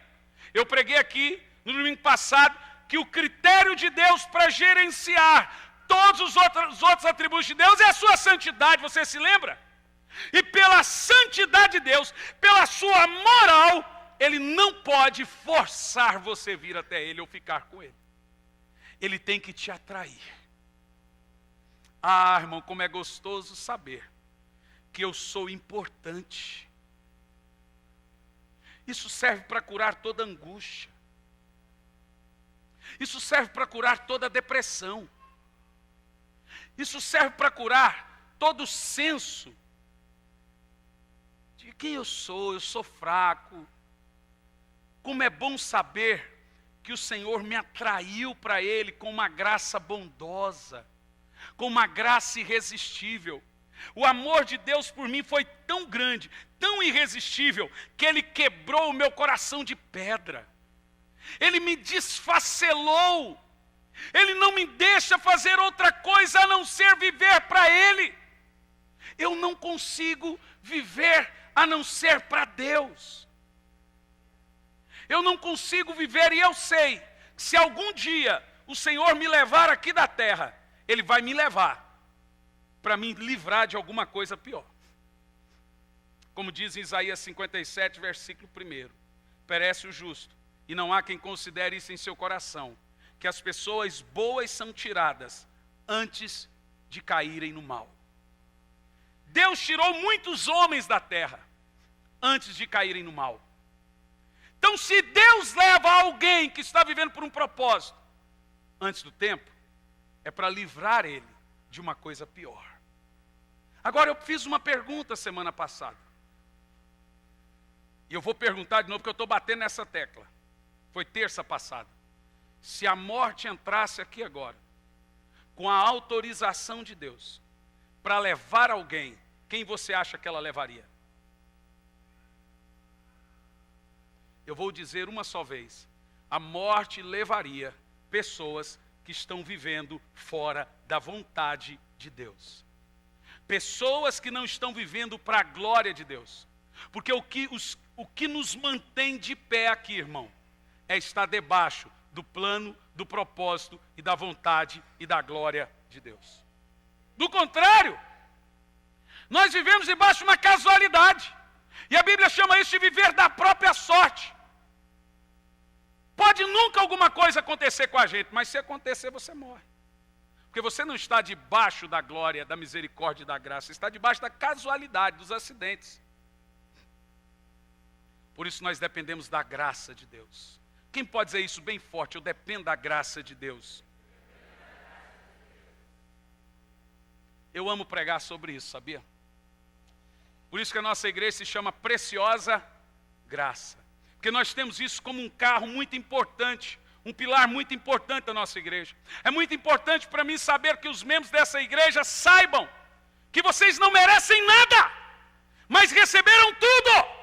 Eu preguei aqui no domingo passado que o critério de Deus para gerenciar todos os outros atributos de Deus é a sua santidade, você se lembra? E pela santidade de Deus, pela sua moral, Ele não pode forçar você a vir até Ele ou ficar com Ele. ele tem que te atrair. Ah, irmão, como é gostoso saber que eu sou importante. Isso serve para curar toda angústia. Isso serve para curar toda depressão. Isso serve para curar todo o senso de quem eu sou fraco. Como é bom saber que o Senhor me atraiu para Ele com uma graça bondosa, com uma graça irresistível. O amor de Deus por mim foi tão grande, tão irresistível, que Ele quebrou o meu coração de pedra. Ele me desfacelou. Ele não me deixa fazer outra coisa a não ser viver para Ele. Eu não consigo viver a não ser para Deus. Eu não consigo viver, e eu sei que se algum dia o Senhor me levar aqui da terra, Ele vai me levar para me livrar de alguma coisa pior. Como diz em Isaías 57, versículo 1: perece o justo, e não há quem considere isso em seu coração, que as pessoas boas são tiradas antes de caírem no mal. Deus tirou muitos homens da terra antes de caírem no mal. Então, se Deus leva alguém que está vivendo por um propósito antes do tempo, é para livrar ele de uma coisa pior. Agora, eu fiz uma pergunta semana passada. E eu vou perguntar de novo, porque eu estou batendo nessa tecla. Foi terça passada. Se a morte entrasse aqui agora, com a autorização de Deus, para levar alguém, quem você acha que ela levaria? Eu vou dizer uma só vez: a morte levaria pessoas que estão vivendo fora da vontade de Deus. Pessoas que não estão vivendo para a glória de Deus. Porque o que nos mantém de pé aqui, irmão, é estar debaixo do plano, do propósito e da vontade e da glória de Deus. Do contrário, nós vivemos debaixo de uma casualidade. E a Bíblia chama isso de viver da própria sorte. Pode nunca alguma coisa acontecer com a gente, mas se acontecer, você morre. Porque você não está debaixo da glória, da misericórdia e da graça, você está debaixo da casualidade, dos acidentes. Por isso nós dependemos da graça de Deus. Quem pode dizer isso bem forte? Eu dependo da graça de Deus. Eu amo pregar sobre isso, sabia? Por isso que a nossa igreja se chama Preciosa Graça. Porque nós temos isso como um carro muito importante, um pilar muito importante da nossa igreja. É muito importante para mim saber que os membros dessa igreja saibam que vocês não merecem nada, mas receberam tudo.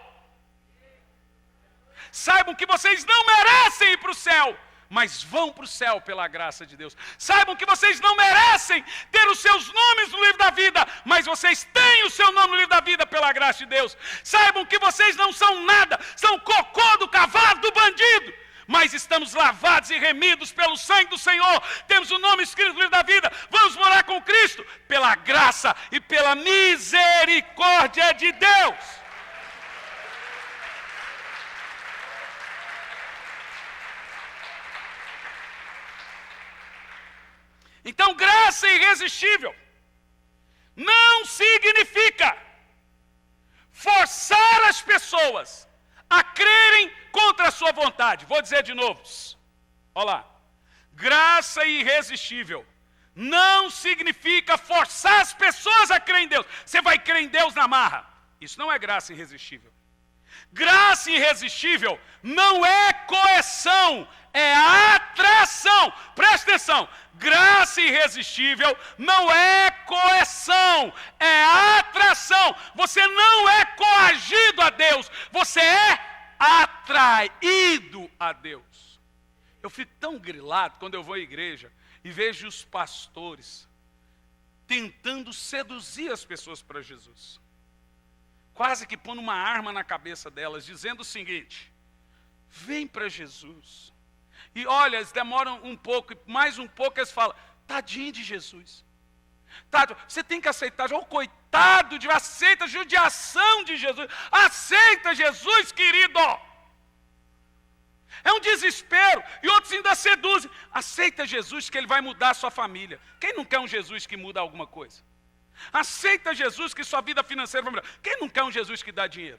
Saibam que vocês não merecem ir para o céu, mas vão para o céu pela graça de Deus. Saibam que vocês não merecem ter os seus nomes no livro da vida, mas vocês têm o seu nome no livro da vida pela graça de Deus. Saibam que vocês não são nada, são cocô do cavalo, do bandido, mas estamos lavados e remidos pelo sangue do Senhor. Temos o nome escrito no livro da vida. Vamos morar com Cristo pela graça e pela misericórdia de Deus. Então, graça irresistível não significa forçar as pessoas a crerem contra a sua vontade. Vou dizer de novo. Olha lá. Graça irresistível não significa forçar as pessoas a crer em Deus. Você vai crer em Deus na marra. Isso não é graça irresistível. Graça irresistível não é coerção, é atração. Presta atenção. Graça irresistível não é coerção, é atração. Você não é coagido a Deus, você é atraído a Deus. Eu fico tão grilado quando eu vou à igreja e vejo os pastores tentando seduzir as pessoas para Jesus. Quase que pondo uma arma na cabeça delas, dizendo o seguinte: vem para Jesus. E olha, eles demoram um pouco, mais um pouco eles falam: tadinho de Jesus. Tadinho, você tem que aceitar. Oh, coitado de, aceita a judiação de Jesus. Aceita Jesus, querido. É um desespero. E outros ainda seduzem. Aceita Jesus que ele vai mudar a sua família. Quem não quer um Jesus que muda alguma coisa? Aceita Jesus que sua vida financeira vai mudar. Quem não quer um Jesus que dá dinheiro?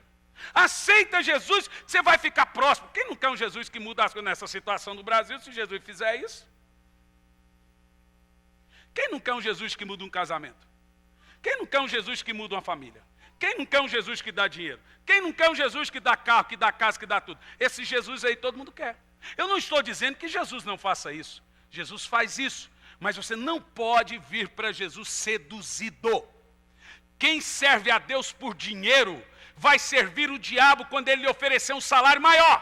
Aceita Jesus que você vai ficar próximo. Quem não quer um Jesus que muda as coisas nessa situação do Brasil, se Jesus fizer isso? Quem não quer um Jesus que muda um casamento? Quem não quer um Jesus que muda uma família? Quem não quer um Jesus que dá dinheiro? Quem não quer um Jesus que dá carro, que dá casa, que dá tudo? Esse Jesus aí todo mundo quer. Eu não estou dizendo que Jesus não faça isso. Jesus faz isso. Mas você não pode vir para Jesus seduzido. Quem serve a Deus por dinheiro vai servir o diabo quando ele lhe oferecer um salário maior.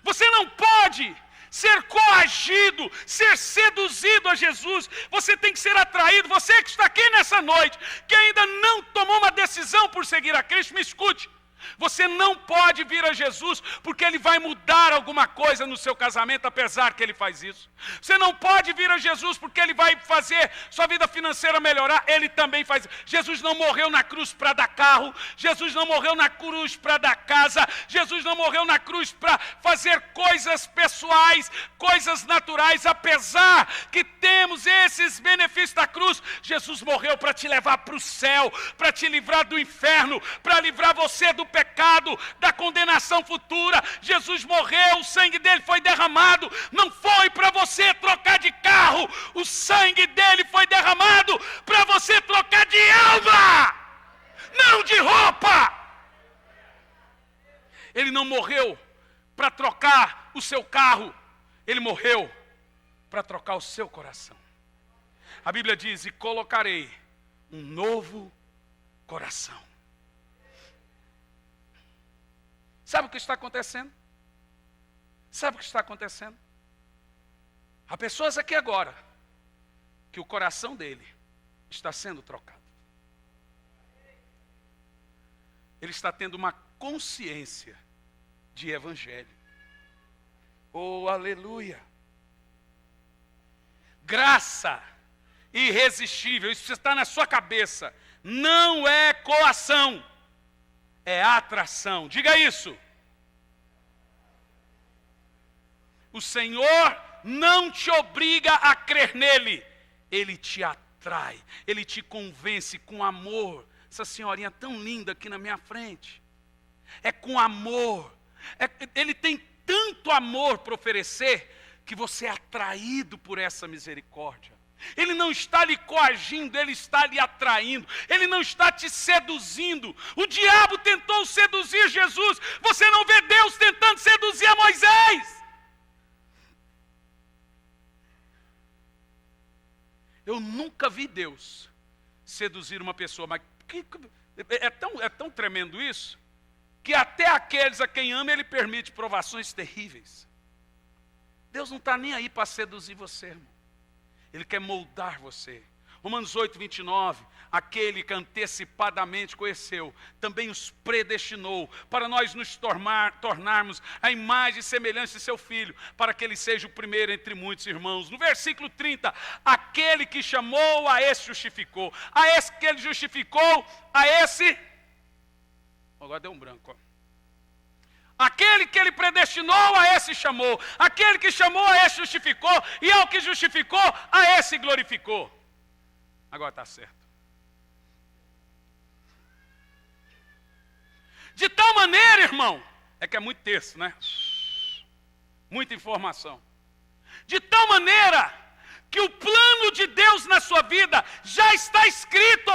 Você não pode ser coagido, ser seduzido a Jesus. Você tem que ser atraído. Você que está aqui nessa noite, que ainda não tomou uma decisão por seguir a Cristo, me escute. Você não pode vir a Jesus porque ele vai mudar alguma coisa no seu casamento, apesar que ele faz isso. Você não pode vir a Jesus porque ele vai fazer sua vida financeira melhorar, ele também faz isso. Jesus não morreu na cruz para dar carro, Jesus não morreu na cruz para dar casa, Jesus não morreu na cruz para fazer coisas pessoais, coisas naturais, apesar que temos esses benefícios da cruz. Jesus morreu para te levar para o céu, para te livrar do inferno, para livrar você do pecado, da condenação futura. Jesus morreu, o sangue dele foi derramado, não foi para você trocar de carro, o sangue dele foi derramado para você trocar de alma, não de roupa. Ele não morreu para trocar o seu carro, ele morreu para trocar o seu coração. A Bíblia diz: e colocarei um novo coração. Sabe o que está acontecendo? Sabe o que está acontecendo? Há pessoas aqui agora que o coração dele está sendo trocado. Ele está tendo uma consciência de evangelho. Oh, aleluia! Graça irresistível, isso está na sua cabeça. Não é coação, é atração. Diga isso. O Senhor não te obriga a crer nele. Ele te atrai, ele te convence com amor. Essa senhorinha tão linda aqui na minha frente. É com amor. Ele tem tanto amor para oferecer que você é atraído por essa misericórdia. Ele não está lhe coagindo, ele está lhe atraindo. Ele não está te seduzindo. O diabo tentou seduzir Jesus. Você não vê Deus tentando seduzir a Moisés. Eu nunca vi Deus seduzir uma pessoa, mas é tão tremendo isso, que até aqueles a quem ama, ele permite provações terríveis. Deus não está nem aí para seduzir você, irmão. Ele quer moldar você. Romanos 8, 29, aquele que antecipadamente conheceu, também os predestinou, para nós nos tornarmos a imagem e semelhança de seu Filho, para que ele seja o primeiro entre muitos irmãos. No versículo 30, aquele que chamou, a esse justificou. A esse que ele justificou, a esse... Agora deu um branco, ó. Aquele que ele predestinou, a esse chamou. Aquele que chamou, a esse justificou. E ao que justificou, a esse glorificou. Agora está certo. De tal maneira, irmão, é que é muito texto, né? Muita informação. De tal maneira que o plano de Deus na sua vida já está escrito.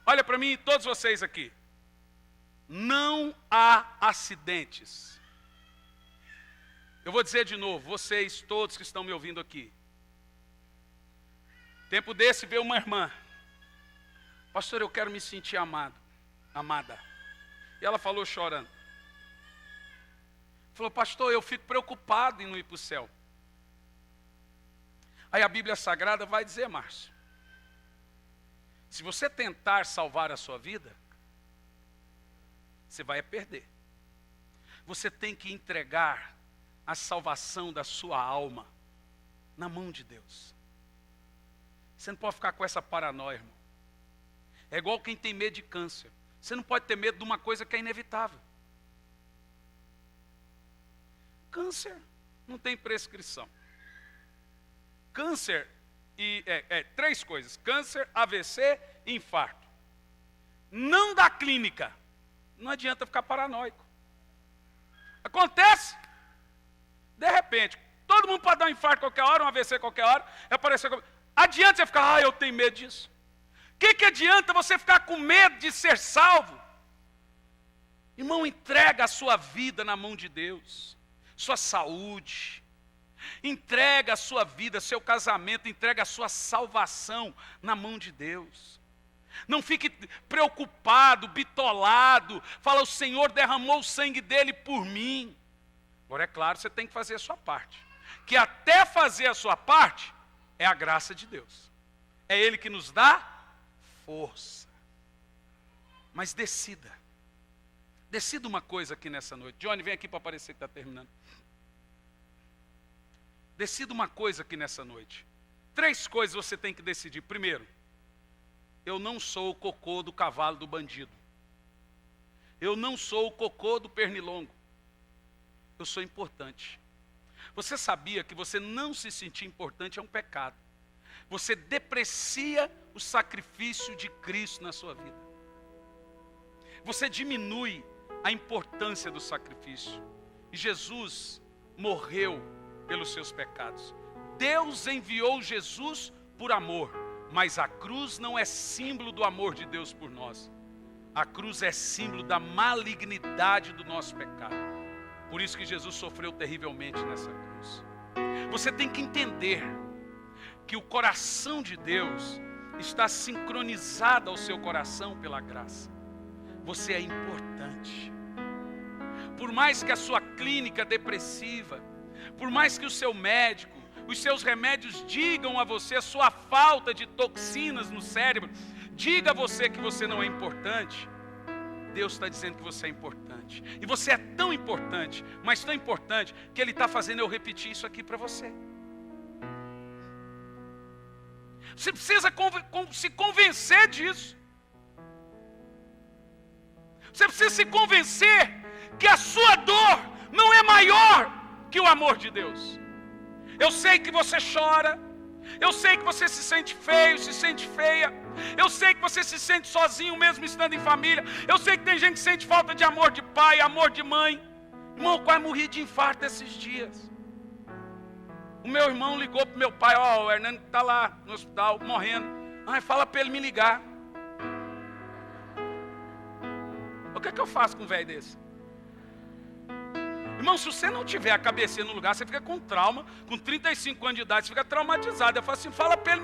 Olha para mim e todos vocês aqui. Não há acidentes. Eu vou dizer de novo, vocês todos que estão me ouvindo aqui. Tempo desse veio uma irmã. Pastor, eu quero me sentir amada. E ela falou chorando. Falou, pastor, eu fico preocupado em não ir para o céu. Aí a Bíblia Sagrada vai dizer, Márcio, se você tentar salvar a sua vida, você vai perder. Você tem que entregar a salvação da sua alma na mão de Deus. Você não pode ficar com essa paranoia, irmão. É igual quem tem medo de câncer. Você não pode ter medo de uma coisa que é inevitável. Câncer não tem prescrição. Câncer, três coisas: câncer, AVC e infarto. Não dá clínica. Não adianta ficar paranoico. Acontece. De repente, todo mundo pode dar um infarto qualquer hora, um AVC qualquer hora. Adianta você ficar, eu tenho medo disso. O que adianta você ficar com medo de ser salvo? Irmão, entrega a sua vida na mão de Deus. Sua saúde. Entrega a sua vida, seu casamento, entrega a sua salvação na mão de Deus. Não fique preocupado, bitolado. Fala, o Senhor derramou o sangue dele por mim. Agora é claro, você tem que fazer a sua parte. Que até fazer a sua parte é a graça de Deus. É Ele que nos dá força. Mas decida. Decida uma coisa aqui nessa noite. Johnny, vem aqui para aparecer que está terminando. Decida uma coisa aqui nessa noite. 3 coisas você tem que decidir. Primeiro, eu não sou o cocô do cavalo do bandido. Eu não sou o cocô do pernilongo. Eu sou importante. Você sabia que você não se sentir importante é um pecado? Você deprecia o sacrifício de Cristo na sua vida. Você diminui a importância do sacrifício. E Jesus morreu pelos seus pecados. Deus enviou Jesus por amor, mas a cruz não é símbolo do amor de Deus por nós. A cruz é símbolo da malignidade do nosso pecado. Por isso que Jesus sofreu terrivelmente nessa cruz. Você tem que entender que o coração de Deus está sincronizado ao seu coração pela graça. Você é importante. Por mais que a sua clínica depressiva, por mais que o seu médico, os seus remédios digam a você a sua falta de toxinas no cérebro, diga a você que você não é importante, Deus está dizendo que você é importante. E você é tão importante, mas tão importante, que Ele está fazendo eu repetir isso aqui para você. Você precisa se convencer disso. Você precisa se convencer que a sua dor não é maior que o amor de Deus. Eu sei que você chora. Eu sei que você se sente feio, se sente feia. Eu sei que você se sente sozinho mesmo estando em família. Eu sei que tem gente que sente falta de amor de pai, amor de mãe. Irmão, eu quase morri de infarto esses dias. O meu irmão ligou para o meu pai, o Hernando está lá no hospital, morrendo. Fala para ele me ligar. O que é que eu faço com um velho desse? Irmão, se você não tiver a cabecinha no lugar, você fica com trauma, com 35 anos de idade, você fica traumatizado. Eu falo assim, fala para ele.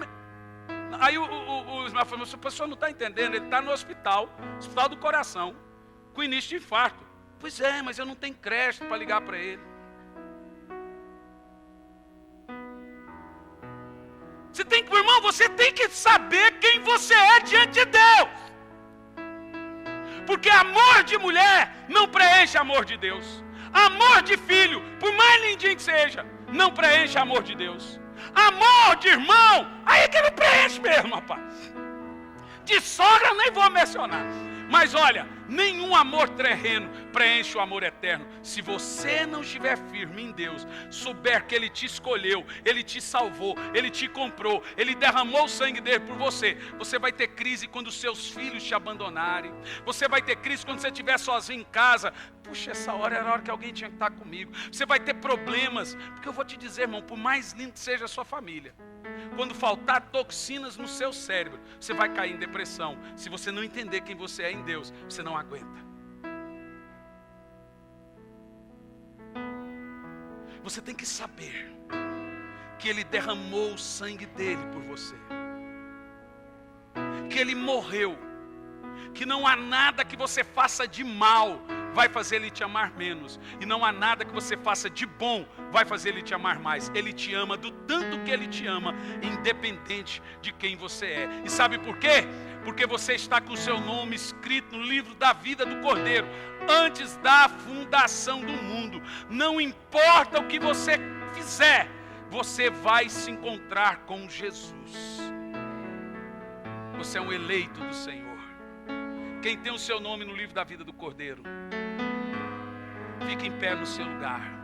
Aí o Ismael falou, o pessoal não está entendendo, ele está no hospital do coração, com início de infarto. Pois é, mas eu não tenho crédito para ligar para ele. Você tem que saber quem você é diante de Deus. Porque amor de mulher não preenche amor de Deus. Amor de filho, por mais lindinho que seja, não preenche amor de Deus. Amor de irmão, aí que não preenche mesmo, rapaz. De sogra nem vou mencionar. Mas olha, nenhum amor terreno preenche o amor eterno. Se você não estiver firme em Deus, souber que Ele te escolheu, Ele te salvou, Ele te comprou, Ele derramou o sangue dele por você, você vai ter crise quando seus filhos te abandonarem. Você vai ter crise quando você estiver sozinho em casa. Puxa, essa hora era a hora que alguém tinha que estar comigo. Você vai ter problemas, porque eu vou te dizer, irmão, por mais lindo que seja a sua família, quando faltar toxinas no seu cérebro, você vai cair em depressão. Se você não entender quem você é em Deus, você não aguenta. Você tem que saber que Ele derramou o sangue dele por você, que Ele morreu, que não há nada que você faça de mal vai fazer Ele te amar menos, e não há nada que você faça de bom vai fazer Ele te amar mais. Ele te ama do tanto que Ele te ama, independente de quem você é. E sabe por quê? Porque você está com o seu nome escrito no livro da vida do Cordeiro, antes da fundação do mundo. Não importa o que você fizer, você vai se encontrar com Jesus. Você é um eleito do Senhor. Quem tem o seu nome no livro da vida do Cordeiro, fique em pé no seu lugar.